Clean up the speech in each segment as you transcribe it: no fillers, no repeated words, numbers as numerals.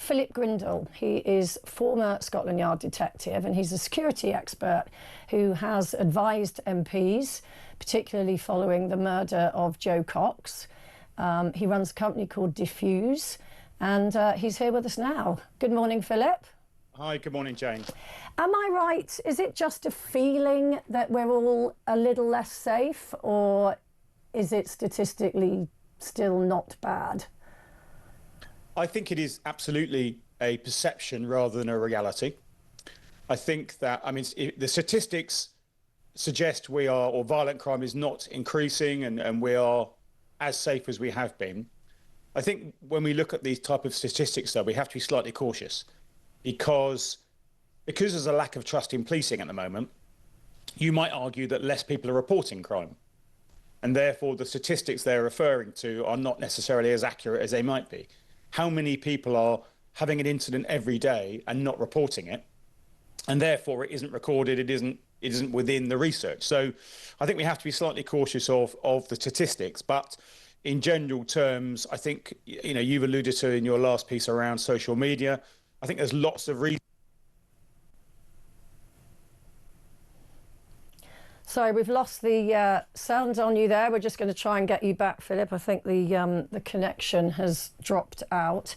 Philip Grindle. He is former Scotland Yard detective and he's a security expert who has advised MPs, particularly following the murder of Joe Cox. He runs a company called Diffuse and he's here with us now. Good morning, Philip. Hi, good morning, Jane. Am I right? Is it just a feeling that we're all a little less safe, or is it statistically still not bad? I think it is absolutely a perception rather than a reality. I think that, the statistics suggest we are, or violent crime is not increasing and we are as safe as we have been. I think when we look at these type of statistics, though, we have to be slightly cautious because there's a lack of trust in policing at the moment. You might argue that less people are reporting crime, and therefore the statistics they're referring to are not necessarily as accurate as they might be. How many people are having an incident every day and not reporting it, and therefore it isn't recorded, it isn't within the research. So I think we have to be slightly cautious of the statistics, but in general terms, I think, you've alluded to in your last piece around social media, I think there's lots of reasons. Sorry, we've lost the sound on you there. We're just going to try and get you back, Philip. I think the connection has dropped out.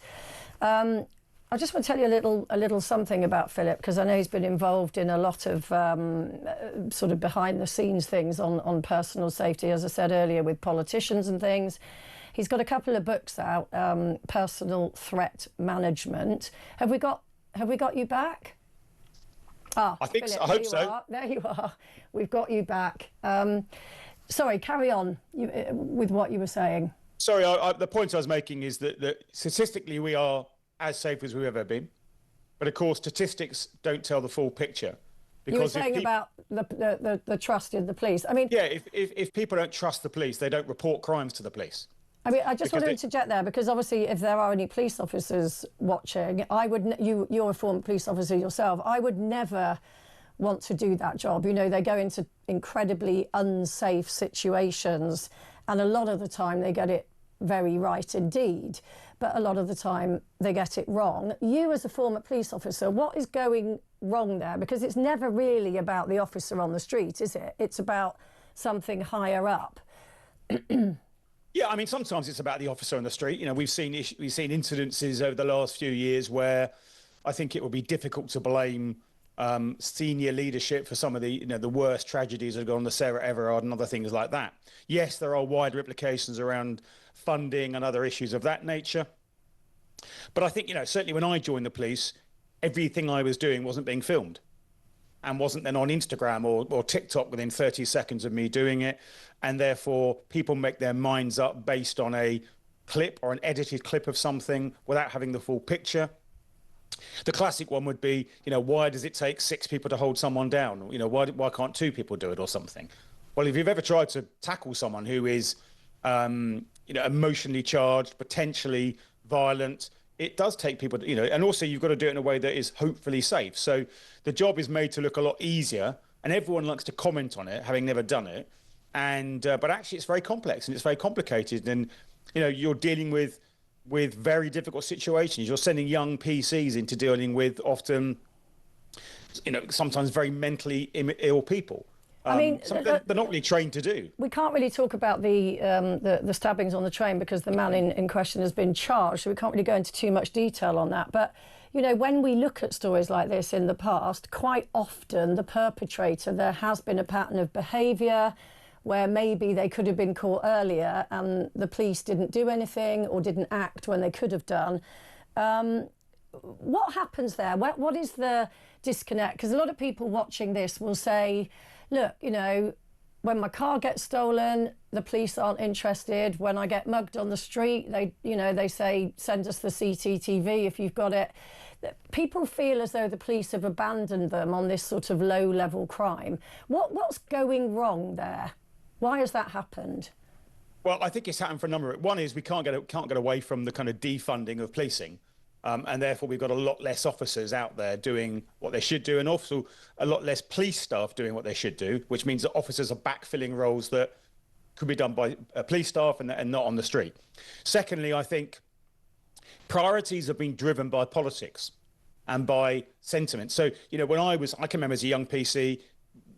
I just want to tell you a little something about Philip, because I know he's been involved in a lot of sort of behind the scenes things on personal safety, as I said earlier, with politicians and things. He's got a couple of books out, Personal Threat Management. Have we got you back? I think Philip, so. I hope so. There you are. We've got you back. Sorry, carry on with what you were saying. Sorry, the point I was making is that statistically we are as safe as we've ever been. But of course, statistics don't tell the full picture. You were saying about the trust in the police. I mean, yeah, if people don't trust the police, they don't report crimes to the police. I mean, I just want to interject there, because obviously if there are any police officers watching, you're a former police officer yourself, I would never want to do that job. They go into incredibly unsafe situations, and a lot of the time they get it very right indeed, but a lot of the time they get it wrong. You as a former police officer, what is going wrong there? Because it's never really about the officer on the street, is it? It's about something higher up. Yeah, sometimes it's about the officer on the street. We've seen incidences over the last few years where I think it would be difficult to blame senior leadership for some of the the worst tragedies that have gone on, the Sarah Everard and other things like that. Yes, there are wider implications around funding and other issues of that nature. But I think, certainly when I joined the police, everything I was doing wasn't being filmed and wasn't then on Instagram or TikTok within 30 seconds of me doing it. And therefore, people make their minds up based on a clip or an edited clip of something without having the full picture. The classic one would be, why does it take 6 people to hold someone down? Why can't 2 people do it or something? Well, if you've ever tried to tackle someone who is, emotionally charged, potentially violent, it does take people, and also you've got to do it in a way that is hopefully safe. So the job is made to look a lot easier, and everyone likes to comment on it, having never done it. And but actually, it's very complex and it's very complicated. And you're dealing with very difficult situations. You're sending young PCs into dealing with often, sometimes very mentally ill people. They're not really trained to do. We can't really talk about the stabbings on the train because the man in question has been charged, so we can't really go into too much detail on that. But, when we look at stories like this in the past, quite often the perpetrator, there has been a pattern of behaviour where maybe they could have been caught earlier and the police didn't do anything or didn't act when they could have done. What happens there? What is the disconnect? Because a lot of people watching this will say, look, when my car gets stolen, the police aren't interested. When I get mugged on the street, they say, send us the CCTV if you've got it. People feel as though the police have abandoned them on this sort of low-level crime. What's going wrong there? Why has that happened? Well, I think it's happened for a number of... One is we can't get away from the kind of defunding of policing. And therefore, we've got a lot less officers out there doing what they should do, and also a lot less police staff doing what they should do, which means that officers are backfilling roles that could be done by police staff and not on the street. Secondly, I think priorities have been driven by politics and by sentiment. So, you know, when I can remember as a young PC,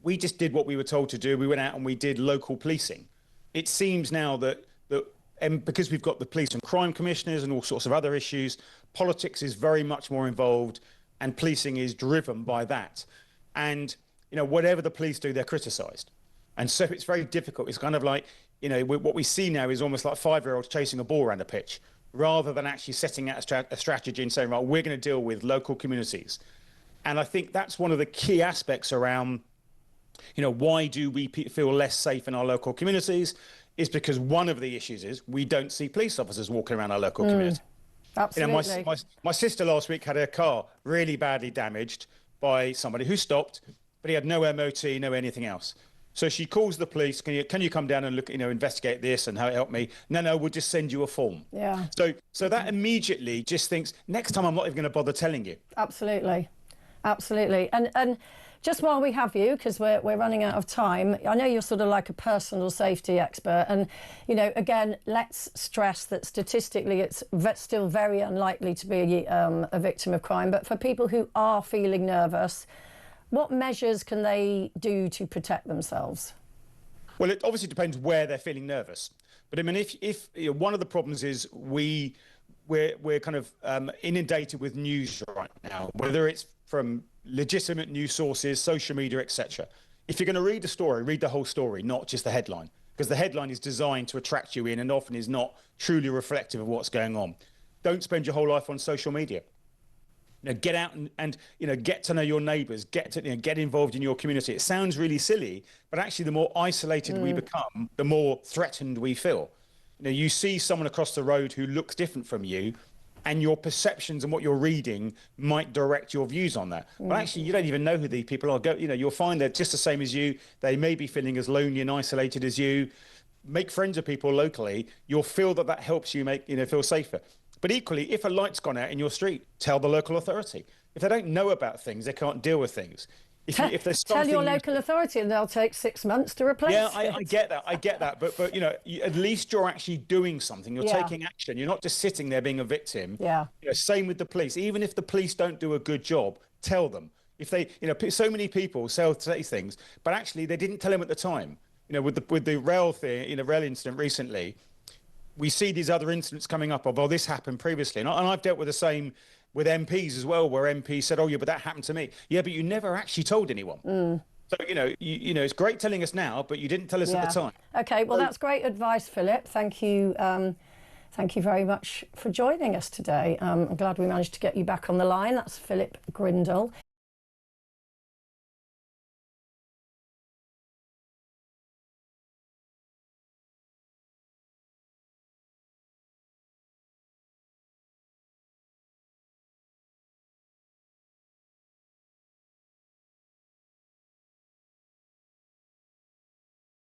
we just did what we were told to do. We went out and we did local policing. It seems now that because we've got the police and crime commissioners and all sorts of other issues, politics is very much more involved, and policing is driven by that. And, you know, whatever the police do, they're criticised. And so it's very difficult. It's kind of like, you know, what we see now is almost like 5-year-olds chasing a ball around a pitch, rather than actually setting out a strategy and saying, right, we're going to deal with local communities. And I think that's one of the key aspects around, you know, why do we feel less safe in our local communities, is because one of the issues is we don't see police officers walking around our local community. Absolutely. You know, my sister last week had her car really badly damaged by somebody who stopped, but he had no MOT, no anything else. So she calls the police. Can you come down and look, you know, investigate this and how it helped me? No, we'll just send you a form. Yeah. So that immediately just thinks, next time I'm not even going to bother telling you. Absolutely. Absolutely. And just while we have you, because we're running out of time, I know you're sort of like a personal safety expert. And, you know, again, let's stress that statistically it's still very unlikely to be a victim of crime. But for people who are feeling nervous, what measures can they do to protect themselves? Well, it obviously depends where they're feeling nervous. But I mean, if you know, one of the problems is we're kind of inundated with news right now, whether it's from legitimate news sources, social media, etc. If you're going to read a story, read the whole story, not just the headline, because the headline is designed to attract you in and often is not truly reflective of what's going on. Don't spend your whole life on social media. You know, get out and you know, get to know your neighbours, get involved in your community. It sounds really silly, but actually the more isolated we become, the more threatened we feel. You know, you see someone across the road who looks different from you, and your perceptions and what you're reading might direct your views on that. But actually, you don't even know who these people are. You know, you'll find they're just the same as you. They may be feeling as lonely and isolated as you. Make friends with people locally. You'll feel that helps you feel safer. But equally, if a light's gone out in your street, tell the local authority. If they don't know about things, they can't deal with things. If there's tell your local authority, and they'll take 6 months to replace. Yeah, I get that. But you know, at least you're actually doing something. You're taking action. You're not just sitting there being a victim. Yeah. You know, same with the police. Even if the police don't do a good job, tell them. If they, you know, so many people say things, but actually they didn't tell them at the time. You know, with the rail thing, rail incident recently, we see these other incidents coming up of, oh, this happened previously, and I've dealt with the same with MPs as well, where MPs said, oh, yeah, but that happened to me. Yeah, but you never actually told anyone. So, you know, it's great telling us now, but you didn't tell us at the time. OK, well, that's great advice, Philip. Thank you. Thank you very much for joining us today. I'm glad we managed to get you back on the line. That's Philip Grindle.